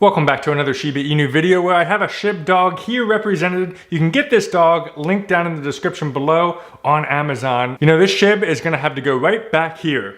Welcome back to another Shiba Inu video where I have a SHIB dog here represented. You can get this dog linked down in the description below on Amazon. You know, this SHIB is gonna have to go right back here.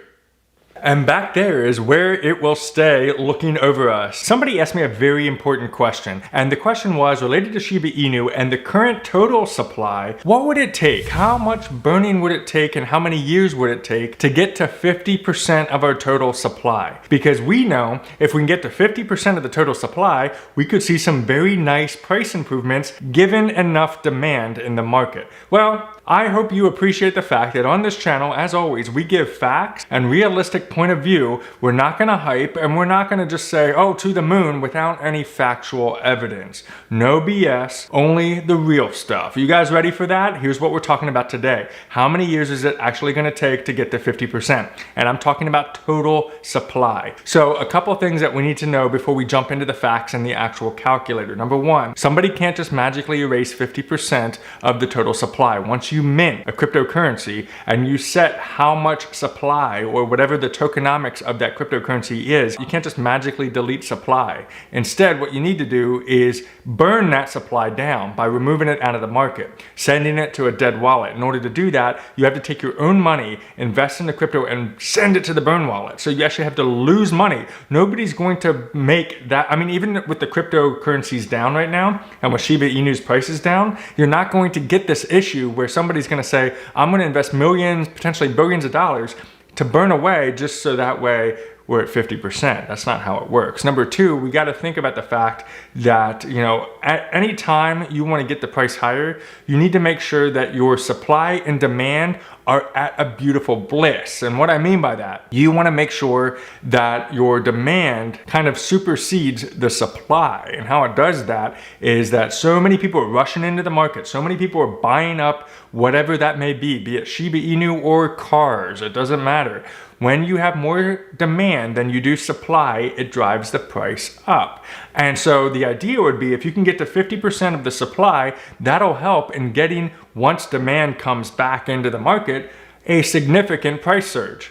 And back there is where it will stay looking over us. Somebody asked me a very important question, and the question was related to Shiba Inu and the current total supply. What would it take? How much burning would it take and how many years would it take to get to 50% of our total supply? Because we know if we can get to 50% of the total supply, we could see some very nice price improvements given enough demand in the market. Well, I hope you appreciate the fact that on this channel, as always, we give facts and realistic point of view. We're not gonna hype and we're not gonna just say, oh, to the moon without any factual evidence. No BS, only the real stuff. You guys ready for that? Here's what we're talking about today. How many years is it actually gonna take to get to 50%? And I'm talking about total supply. So a couple things that we need to know before we jump into the facts and the actual calculator. Number one, somebody can't just magically erase 50% of the total supply. Once you mint a cryptocurrency and you set how much supply or whatever the tokenomics of that cryptocurrency is, you can't just magically delete supply. Instead, what you need to do is burn that supply down by removing it out of the market, sending it to a dead wallet. In order to do that, you have to take your own money, invest in the crypto, and send it to the burn wallet. So you actually have to lose money. Nobody's going to make that. I mean, even with the cryptocurrencies down right now, and with Shiba Inu's prices down, you're not going to get this issue where somebody's going to say, I'm going to invest millions, potentially billions of dollars to burn away just so that way we're at 50%. That's not how it works. Number two, we got to think about the fact that, you know, at any time you want to get the price higher, you need to make sure that your supply and demand are at a beautiful bliss. And what I mean by that, you want to make sure that your demand kind of supersedes the supply. And how it does that is that so many people are rushing into the market. So many people are buying up whatever that may be it Shiba Inu or cars, it doesn't matter. When you have more demand than you do supply, it drives the price up. And so the idea would be if you can get to 50% of the supply, that'll help in getting, once demand comes back into the market, a significant price surge.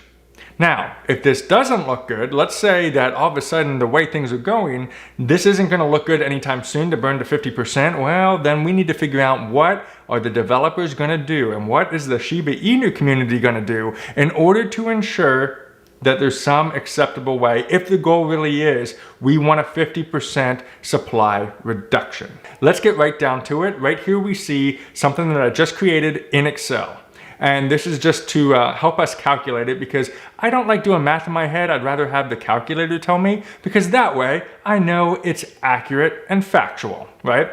Now, if this doesn't look good, let's say that all of a sudden the way things are going, this isn't going to look good anytime soon to burn to 50%, well, then we need to figure out what are the developers going to do and what is the Shiba Inu community going to do in order to ensure that there's some acceptable way, if the goal really is, we want a 50% supply reduction. Let's get right down to it. Right here we see something that I just created in Excel. And this is just to help us calculate it because I don't like doing math in my head. I'd rather have the calculator tell me because that way I know it's accurate and factual, right?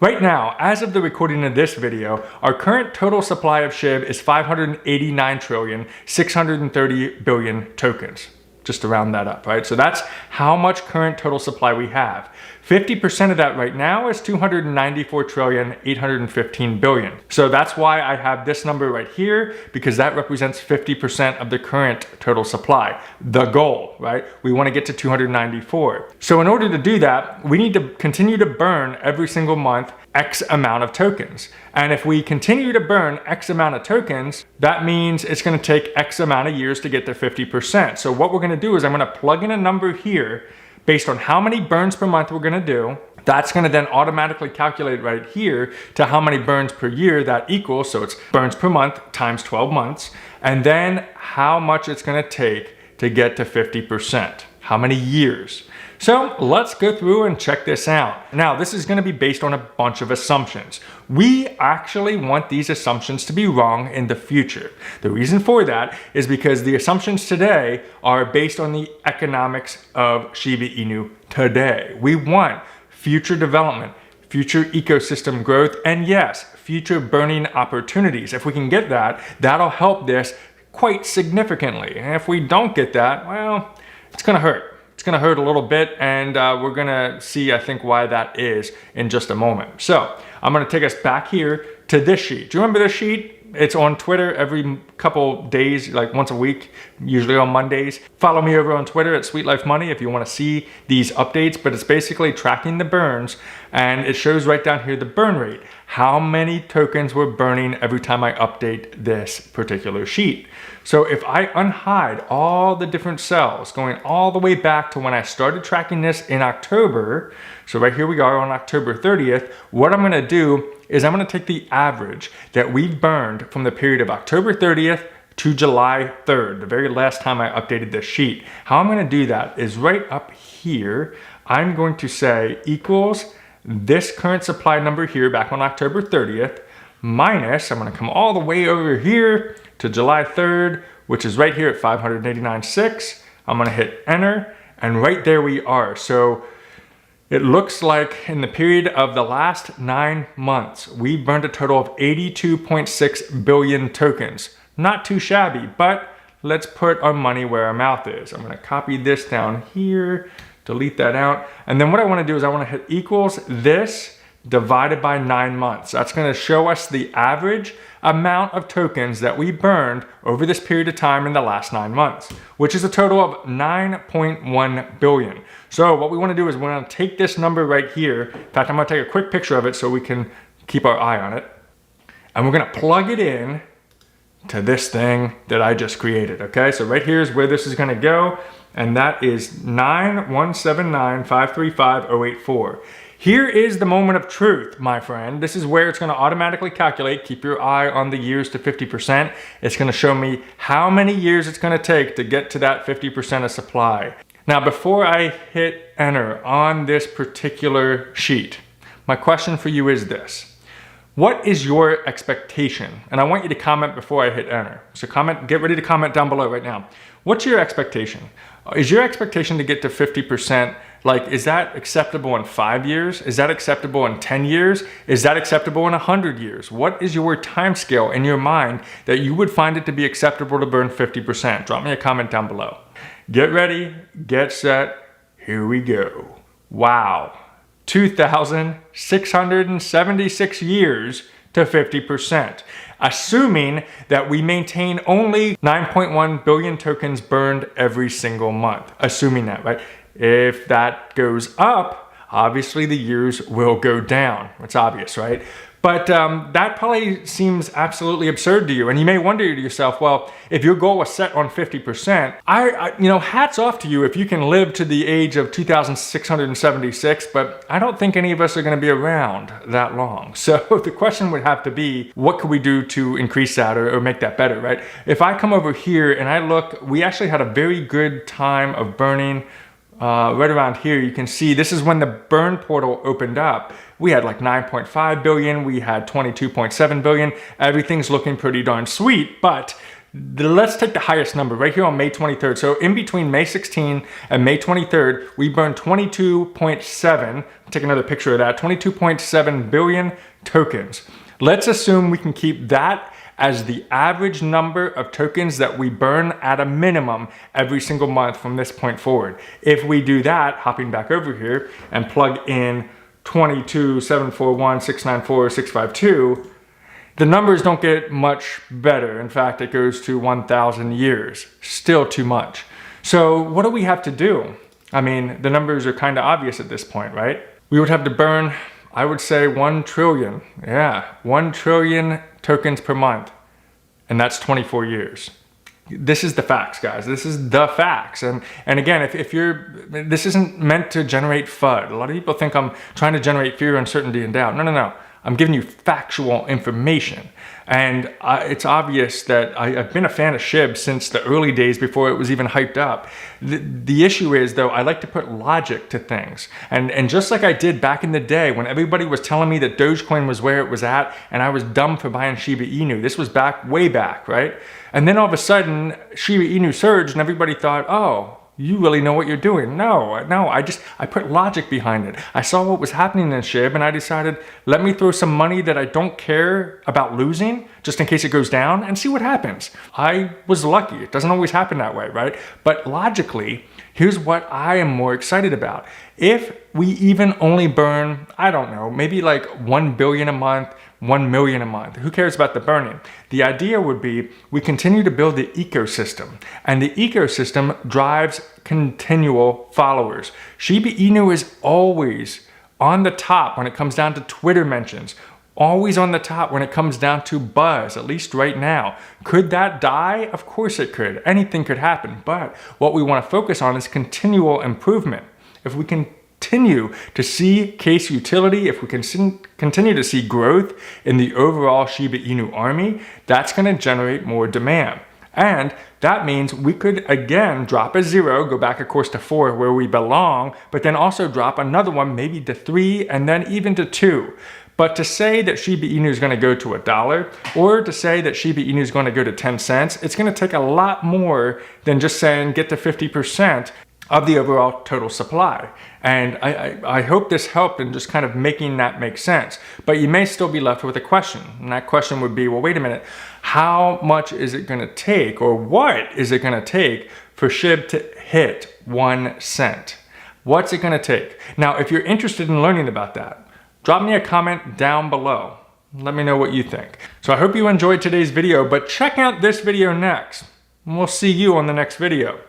Right now, as of the recording of this video, our current total supply of SHIB is 589,630 billion tokens. Just to round that up, right? So that's how much current total supply we have. 50% of that right now is 294,815 billion. So that's why I have this number right here, because that represents 50% of the current total supply. The goal, right? We want to get to 294. So in order to do that, we need to continue to burn every single month X amount of tokens. And if we continue to burn X amount of tokens, that means it's going to take X amount of years to get to 50%. So what we're going to do is I'm going to plug in a number here based on how many burns per month we're going to do. That's going to then automatically calculate right here to how many burns per year that equals. So it's burns per month times 12 months. And then how much it's going to take to get to 50%. How many years? So let's go through and check this out. Now, this is going to be based on a bunch of assumptions. We actually want these assumptions to be wrong in the future. The reason for that is because the assumptions today are based on the economics of Shiba Inu today. We want future development, future ecosystem growth, and yes, future burning opportunities. If we can get that, that'll help this quite significantly. And if we don't get that, well, it's going to hurt. It's going to hurt a little bit, and we're going to see, I think, why that is in just a moment. So I'm going to take us back here to this sheet. Do you remember this sheet? It's on Twitter every couple days, like once a week, usually on Mondays. Follow me over on Twitter at Sweet Life Money if you want to see these updates, but it's basically tracking the burns, and it shows right down here the burn rate. How many tokens we're burning every time I update this particular sheet. So if I unhide all the different cells going all the way back to when I started tracking this in October, so right here we are on October 30th, what I'm gonna do is I'm gonna take the average that we burned from the period of October 30th to July 3rd, the very last time I updated this sheet. How I'm gonna do that is right up here, I'm going to say equals this current supply number here back on October 30th, minus, I'm gonna come all the way over here to July 3rd, which is right here at 589.6. I'm gonna hit enter, and right there we are. So it looks like in the period of the last 9 months, we burned a total of 82.6 billion tokens. Not too shabby, but let's put our money where our mouth is. I'm gonna copy this down here, delete that out. And then what I wanna do is I wanna hit equals this divided by 9 months. That's gonna show us the average amount of tokens that we burned over this period of time in the last 9 months, which is a total of 9.1 billion. So what we wanna do is we're gonna take this number right here. In fact, I'm gonna take a quick picture of it so we can keep our eye on it. And we're gonna plug it in to this thing that I just created, okay? So right here is where this is gonna go, and that is 9179535.084. Here is the moment of truth, my friend. This is where it's gonna automatically calculate. Keep your eye on the years to 50%. It's gonna show me how many years it's gonna take to get to that 50% of supply. Now, before I hit enter on this particular sheet, my question for you is this. What is your expectation? And I want you to comment before I hit enter. So comment, get ready to comment down below right now. What's your expectation? Is your expectation to get to 50%? Like, is that acceptable in 5 years? Is that acceptable in 10 years? Is that acceptable in 100 years? What is your time scale in your mind that you would find it to be acceptable to burn 50%? Drop me a comment down below. Get ready, get set, here we go. Wow, 2,676 years to 50%, assuming that we maintain only 9.1 billion tokens burned every single month, assuming that, right? If that goes up, obviously the years will go down. It's obvious, right? But that probably seems absolutely absurd to you. And you may wonder to yourself, well, if your goal was set on 50%, you know, hats off to you if you can live to the age of 2,676, but I don't think any of us are gonna be around that long. So the question would have to be, what could we do to increase that or make that better, right? If I come over here and I look, we actually had a very good time of burning right around here. You can see this is when the burn portal opened up. We had like 9.5 billion, we had 22.7 billion. Everything's looking pretty darn sweet, but let's take the highest number right here on May 23rd. So in between May 16 and May 23rd, we burned 22.7, take another picture of that, 22.7 billion tokens. Let's assume we can keep that as the average number of tokens that we burn at a minimum every single month from this point forward. If we do that, hopping back over here and plug in 22,741,694,652, the numbers don't get much better. In fact, it goes to 1,000 years, still too much. So what do we have to do? I mean, the numbers are kind of obvious at this point, right? We would have to burn, I would say 1 trillion. Yeah, 1 trillion tokens per month. And that's 24 years. This is the facts, guys. This is the facts. And again, if this isn't meant to generate FUD. A lot of people think I'm trying to generate fear, uncertainty, and doubt. No. I'm giving you factual information. And it's obvious that I've been a fan of SHIB since the early days before it was even hyped up. The issue is, though, I like to put logic to things. And just like I did back in the day when everybody was telling me that Dogecoin was where it was at and I was dumb for buying Shiba Inu. This was way back, right? And then all of a sudden, Shiba Inu surged and everybody thought, oh, you really know what you're doing. No, I put logic behind it. I saw what was happening in SHIB and I decided, let me throw some money that I don't care about losing, just in case it goes down, and see what happens. I was lucky. It doesn't always happen that way, right? But logically, here's what I am more excited about. If we even only burn, I don't know, maybe like 1 billion a month, 1 million a month. Who cares about the burning? The idea would be we continue to build the ecosystem, and the ecosystem drives continual followers. Shiba Inu is always on the top when it comes down to Twitter mentions. always on the top when it comes down to buzz, at least right now. Could that die? Of course it could. Anything could happen. But what we want to focus on is continual improvement. If we continue to see case utility, if we continue to see growth in the overall Shiba Inu army, that's going to generate more demand. And that means we could again drop a 0, go back of course to 4 where we belong, but then also drop another one, maybe to 3 and then even to 2. But to say that Shiba Inu is going to go to $1 or to say that Shiba Inu is going to go to 10 cents, it's going to take a lot more than just saying get to 50% of the overall total supply. And I hope this helped in just kind of making that make sense. But you may still be left with a question. And that question would be, well, wait a minute, how much is it gonna take, or what is it gonna take for SHIB to hit 1 cent? What's it gonna take? Now, if you're interested in learning about that, drop me a comment down below. Let me know what you think. So I hope you enjoyed today's video, but check out this video next. And we'll see you on the next video.